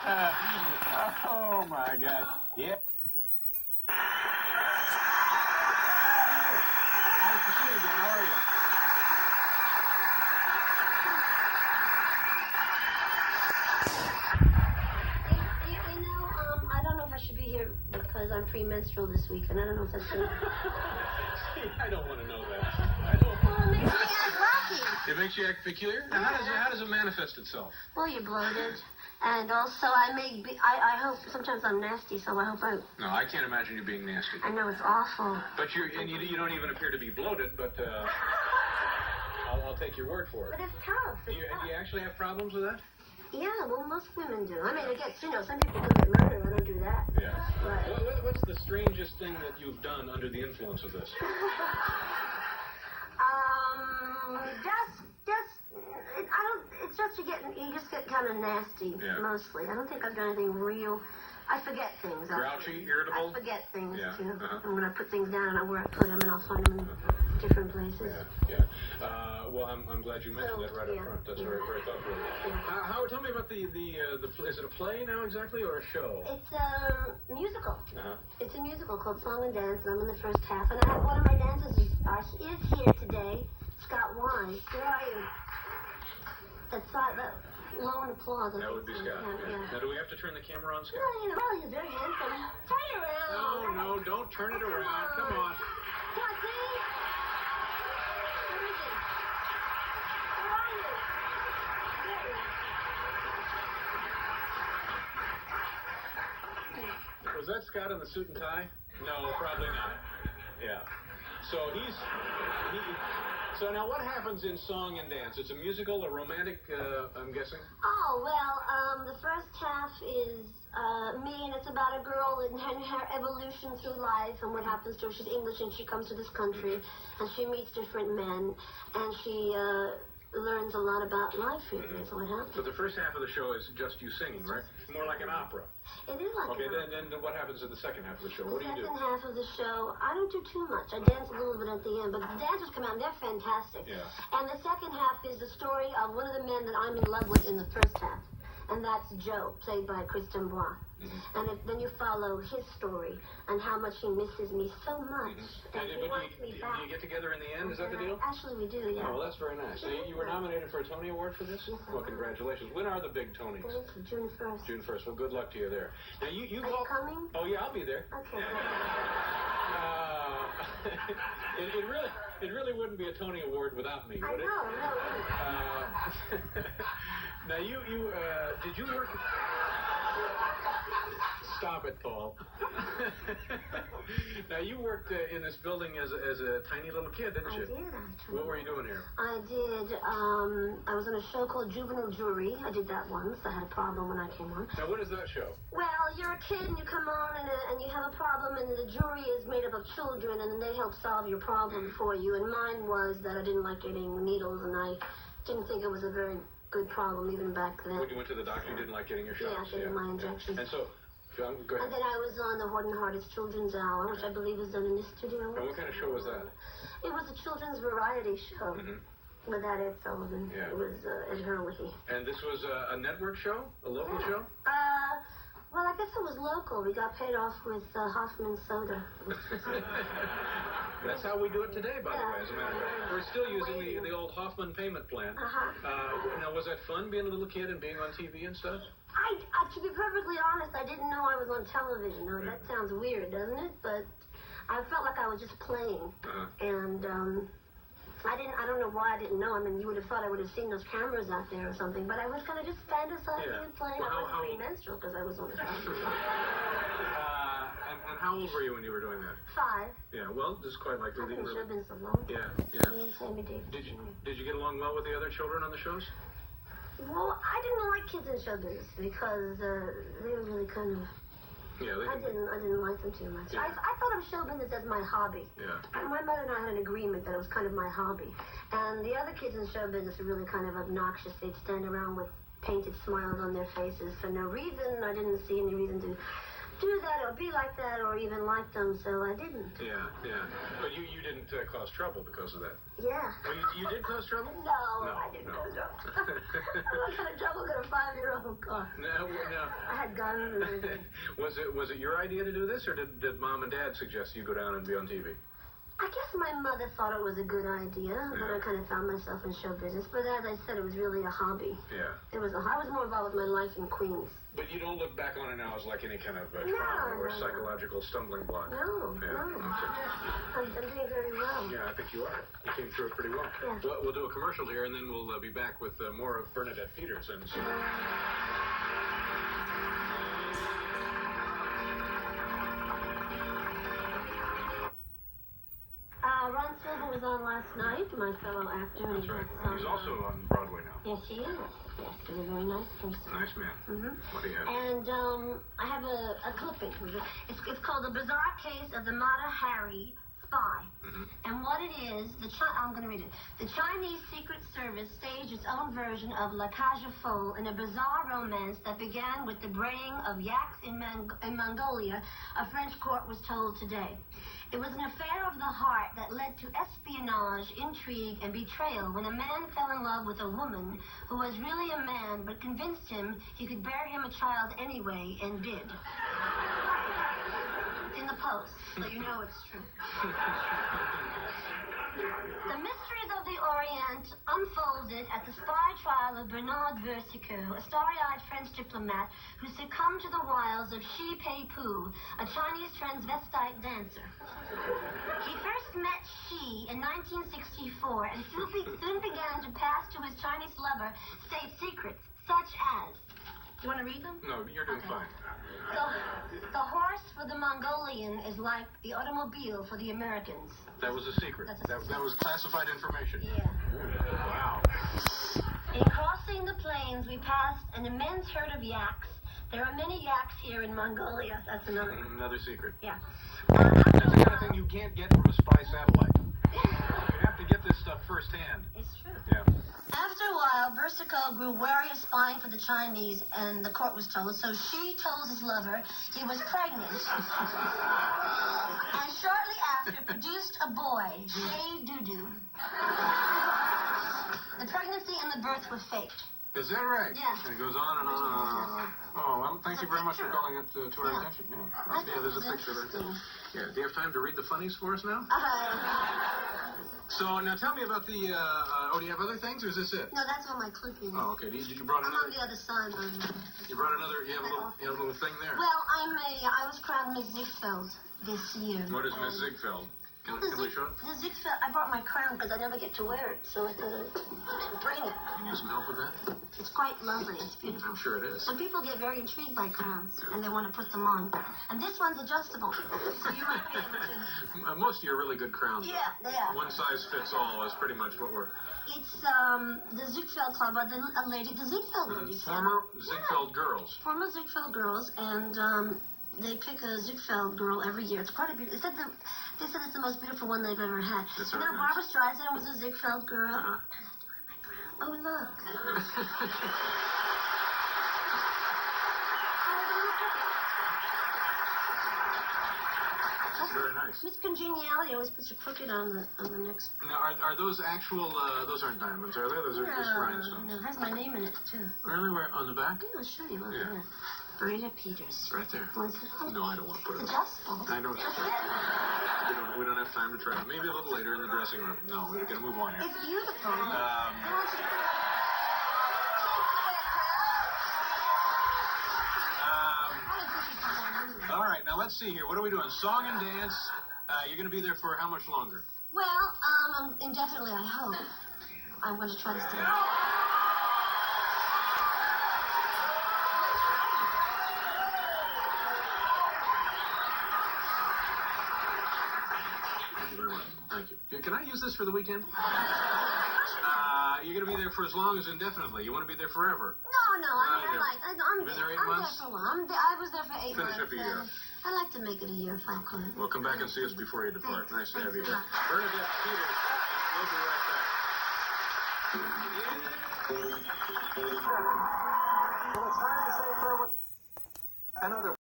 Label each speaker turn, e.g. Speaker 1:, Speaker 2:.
Speaker 1: Oh, my gosh. Yeah. Nice to see you again. How are you?
Speaker 2: I don't know if I should be here because I'm premenstrual this week, and I don't know if that's true.
Speaker 1: I don't want to know that. I don't.
Speaker 2: Well, it makes me act wacky.
Speaker 1: It makes you act peculiar? Now, how does it manifest itself?
Speaker 2: Well, you're bloated, and also I hope sometimes I'm nasty, so I hope I.
Speaker 1: No, I can't imagine you being nasty.
Speaker 2: I know it's awful.
Speaker 1: But you don't even appear to be bloated, but I'll take your word for it.
Speaker 2: But it's tough.
Speaker 1: Do you actually have problems with that?
Speaker 2: Yeah, well, most women do. I mean, I guess, some people commit murder. I don't do that.
Speaker 1: Yeah.
Speaker 2: But
Speaker 1: What's the strangest thing that you've done under the influence of this?
Speaker 2: It's just you just get kind of nasty, mostly. I don't think I've done anything real. I forget things.
Speaker 1: Grouchy, irritable?
Speaker 2: I forget things, too.
Speaker 1: Uh-huh.
Speaker 2: And when I put things down, I know where I put them, and I'll find them in different places.
Speaker 1: Yeah. Well, I'm glad you mentioned that right up front. That's very, very thoughtful.
Speaker 2: Yeah.
Speaker 1: Howard, tell me about the is it a play now exactly, or a show?
Speaker 2: It's a musical.
Speaker 1: Uh-huh.
Speaker 2: It's a musical called Song and Dance, and I'm in the first half. And I have one of my dancers is here today, Scott Wine. Where are you? That's that low in applause.
Speaker 1: That would be Scott. Yeah. Now, do we have to turn the camera on, Scott?
Speaker 2: Well, he's very handsome. Turn it around.
Speaker 1: No, don't turn it around. Come on.
Speaker 2: Come on, see? Where is he? Where are you? There he is.
Speaker 1: Was that Scott in the suit and tie? No, probably not. Yeah. So So now what happens in Song and Dance? It's a musical, a romantic, I'm guessing?
Speaker 2: Oh, well, the first half is me, and it's about a girl and her evolution through life and what happens to her. She's English, and she comes to this country, and she meets different men, and she learns a lot about life, really, is what happens.
Speaker 1: But the first half of the show is just you singing, right? More like an opera.
Speaker 2: It is like
Speaker 1: okay,
Speaker 2: an opera.
Speaker 1: then what happens in the second half of the show? What do you do?
Speaker 2: The second half of the show, I don't do too much. I dance a little bit at the end, but the dancers come out, and they're fantastic.
Speaker 1: Yeah.
Speaker 2: And the second half is the story of one of the men that I'm in love with in the first half, and that's Joe, played by Christian Bois.
Speaker 1: Mm-hmm.
Speaker 2: And then you follow his story and how much he misses me so much.
Speaker 1: Mm-hmm.
Speaker 2: And he wants me back.
Speaker 1: Do you get together in the end? Is that the deal?
Speaker 2: Actually, we do, yeah.
Speaker 1: Oh, well, that's very nice. So you were nominated for a Tony Award for this?
Speaker 2: Yes,
Speaker 1: well, congratulations. When are the big Tonys?
Speaker 2: June 1st.
Speaker 1: June 1st. Well, good luck to you there. Now, you
Speaker 2: Are you coming?
Speaker 1: Oh, yeah, I'll be there.
Speaker 2: Okay, good.
Speaker 1: It really wouldn't be a Tony Award without me,
Speaker 2: I
Speaker 1: would it?
Speaker 2: know, no, it isn't.
Speaker 1: Now, did you work... Stop it, Paul. Now, you worked in this building as a tiny little kid, didn't you?
Speaker 2: I did, actually.
Speaker 1: What were you doing here?
Speaker 2: I did. I was in a show called Juvenile Jury. I did that once. I had a problem when I came on.
Speaker 1: Now, what is that show?
Speaker 2: Well, you're a kid and you come on and you have a problem, and the jury is made up of children, and they help solve your problem for you. And mine was that I didn't like getting needles, and I didn't think it was a very good problem even back then.
Speaker 1: When you went to the doctor, you didn't like getting your shots?
Speaker 2: Yeah, getting my injections.
Speaker 1: And so... Go ahead.
Speaker 2: And then I was on the Horton Hardest Children's Hour, which I believe is done in this studio.
Speaker 1: And what kind of show was that?
Speaker 2: It was a children's variety show.
Speaker 1: Mm-hmm.
Speaker 2: With that Ed Sullivan.
Speaker 1: Yeah.
Speaker 2: It was Ed Hurley.
Speaker 1: And this was a network show? A local show?
Speaker 2: Well, I guess it was local. We got paid off with Hoffman soda.
Speaker 1: That's how we do it today, by the way, as a matter of fact. We're still using the old Hoffman payment plan. Now, was that fun, being a little kid and being on TV and stuff?
Speaker 2: To be perfectly honest, I didn't know I was on television. Now, that sounds weird, doesn't it? But I felt like I was just playing. And I don't know why I didn't know. I mean, you would have thought I would have seen those cameras out there or something. But I was kind of just fantasizing and playing.
Speaker 1: Well,
Speaker 2: I was premenstrual because I was on the television.
Speaker 1: And how old were you when you were doing that?
Speaker 2: 5.
Speaker 1: Yeah, well, this is quite likely.
Speaker 2: I think it should have been so long.
Speaker 1: Yeah.
Speaker 2: Me and Sammy Davis.
Speaker 1: Did you get along well with the other children on the shows?
Speaker 2: Well, I didn't like kids in show business because they were really kind of...
Speaker 1: Yeah,
Speaker 2: I didn't like them too much.
Speaker 1: Yeah.
Speaker 2: I thought of show business as my hobby.
Speaker 1: Yeah.
Speaker 2: My mother and I had an agreement that it was kind of my hobby. And the other kids in show business were really kind of obnoxious. They'd stand around with painted smiles on their faces for no reason. I didn't see any reason to do that or be like that or even like them, so I didn't.
Speaker 1: Yeah. But you didn't cause trouble because of that.
Speaker 2: Yeah.
Speaker 1: Well, you did cause trouble?
Speaker 2: No, I didn't cause trouble. What kind of trouble could a 5-year-old cause?
Speaker 1: No.
Speaker 2: I had guns and everything.
Speaker 1: Was it your idea to do this, or did Mom and Dad suggest you go down and be on TV?
Speaker 2: I guess my mother thought it was a good idea, but I kind of found myself in show business. But as I said, it was really a hobby.
Speaker 1: Yeah.
Speaker 2: I was more involved with my life in Queens.
Speaker 1: But you don't look back on it now as like any kind of trauma or psychological stumbling block.
Speaker 2: No.
Speaker 1: Okay.
Speaker 2: I'm doing very well.
Speaker 1: Yeah, I think you are. You came through it pretty well.
Speaker 2: Yeah.
Speaker 1: We'll do a commercial here, and then we'll be back with more of Bernadette Peters. And so.
Speaker 2: Ron Silver was on last night, my fellow actor.
Speaker 1: That's right. He's also on Broadway now.
Speaker 2: Yes, he is. Yes, he's a very nice person.
Speaker 1: Nice man.
Speaker 2: Mm-hmm.
Speaker 1: What do you have?
Speaker 2: And I have a clipping. It's called The Bizarre Case of the Mata Hari Spy.
Speaker 1: Mm-hmm.
Speaker 2: And what it is, I'm going to read it. The Chinese Secret Service staged its own version of La Cage aux Folles in a bizarre romance that began with the braying of yaks in Mongolia, a French court was told today. It was an affair of the heart that led to espionage, intrigue, and betrayal when a man fell in love with a woman who was really a man but convinced him he could bear him a child anyway, and did. It's in the Post, so you know it's true. The mysteries of the Orient unfolded at the spy trial of Bernard Versiqueux, a starry-eyed French diplomat who succumbed to the wiles of Shi Pei Pu, a Chinese transvestite dancer. He first met Shi in 1964 and soon began to pass to his Chinese lover state secrets, such as... Do you want to read them?
Speaker 1: No, you're doing fine.
Speaker 2: The horse for the Mongolian is like the automobile for the Americans.
Speaker 1: That was a secret. That was classified information.
Speaker 2: Yeah.
Speaker 1: Ooh, wow.
Speaker 2: In crossing the plains, we passed an immense herd of yaks. There are many yaks here in Mongolia. That's
Speaker 1: Another secret.
Speaker 2: Yeah.
Speaker 1: That's the kind of thing you can't get from a spy satellite. You have to get this stuff firsthand.
Speaker 2: It's true.
Speaker 1: Yeah.
Speaker 2: After a while, Versiqueux grew wary of spying for the Chinese, and the court was told, so Shi told his lover he was pregnant. And shortly after, produced a boy, Shea Dudu. The pregnancy and the birth were faked.
Speaker 1: Is that right?
Speaker 2: Yeah.
Speaker 1: And it goes on and on and on. Oh, well, thank you very much for calling it to our attention. Yeah, there's a picture right there. Yeah, do you have time to read the funnies for us now? So, now tell me about the, do you have other things, or is this it?
Speaker 2: No, that's what my clipping is.
Speaker 1: Oh, okay. You brought
Speaker 2: I'm
Speaker 1: another...
Speaker 2: on the other side.
Speaker 1: You brought another, you have a little thing there.
Speaker 2: Well, I was crowned Miss Ziegfeld this year.
Speaker 1: What is Miss Ziegfeld? Can we show it?
Speaker 2: The Ziegfeld, I brought my crown because I never get to wear it, so I thought I'd bring it.
Speaker 1: You need some help with that?
Speaker 2: It's quite lovely. It's beautiful.
Speaker 1: I'm sure it is.
Speaker 2: Some people get very intrigued by crowns, and they want to put them on. And this one's adjustable, so you might be able to...
Speaker 1: Most of you are really good crowns.
Speaker 2: Yeah, they are.
Speaker 1: One size fits all is pretty much what we're...
Speaker 2: It's the Ziegfeld Club, the Ziegfeld ladies.
Speaker 1: Former Ziegfeld girls.
Speaker 2: Former Ziegfeld girls, and they pick a Ziegfeld girl every year. It's quite a beautiful... They said it's the most beautiful one they've ever had.
Speaker 1: That's
Speaker 2: and then
Speaker 1: nice.
Speaker 2: Barbara Streisand was a Ziegfeld girl.
Speaker 1: Uh-huh.
Speaker 2: Oh, look.
Speaker 1: Very nice.
Speaker 2: Miss Congeniality always puts a crooked on the next.
Speaker 1: Now, are those actual, those aren't diamonds, are they? Those are just rhinestones.
Speaker 2: No, it has my name in it, too.
Speaker 1: Really? Where, on the back?
Speaker 2: Yeah, I'll show you. Look,
Speaker 1: Yeah.
Speaker 2: Breda Peters.
Speaker 1: Right there. No, I don't want to put it on.
Speaker 2: Adjustable.
Speaker 1: I don't. We don't have time to try it. Maybe a little later in the dressing room. No, we're going to move on here.
Speaker 2: It's beautiful.
Speaker 1: All right, now let's see here. What are we doing? Song and dance. You're going to be there for how much longer?
Speaker 2: Well, indefinitely, I hope. I'm going to try to stay.
Speaker 1: Thank you very much. Thank you. Can I use this for the weekend? You're going to be there for as long as indefinitely. You want to be there forever?
Speaker 2: No. I'm
Speaker 1: been there 8 months?
Speaker 2: there for a while. I was there for 8 months.
Speaker 1: Finish up a year.
Speaker 2: I'd like to make it a year if I could.
Speaker 1: Well, come back and see us before you depart.
Speaker 2: Thanks.
Speaker 1: Nice to have you
Speaker 2: Thanks
Speaker 1: here.
Speaker 2: a lot.
Speaker 1: Bernadette Peters. We'll be right back.
Speaker 3: Well, it's time to say farewell. Another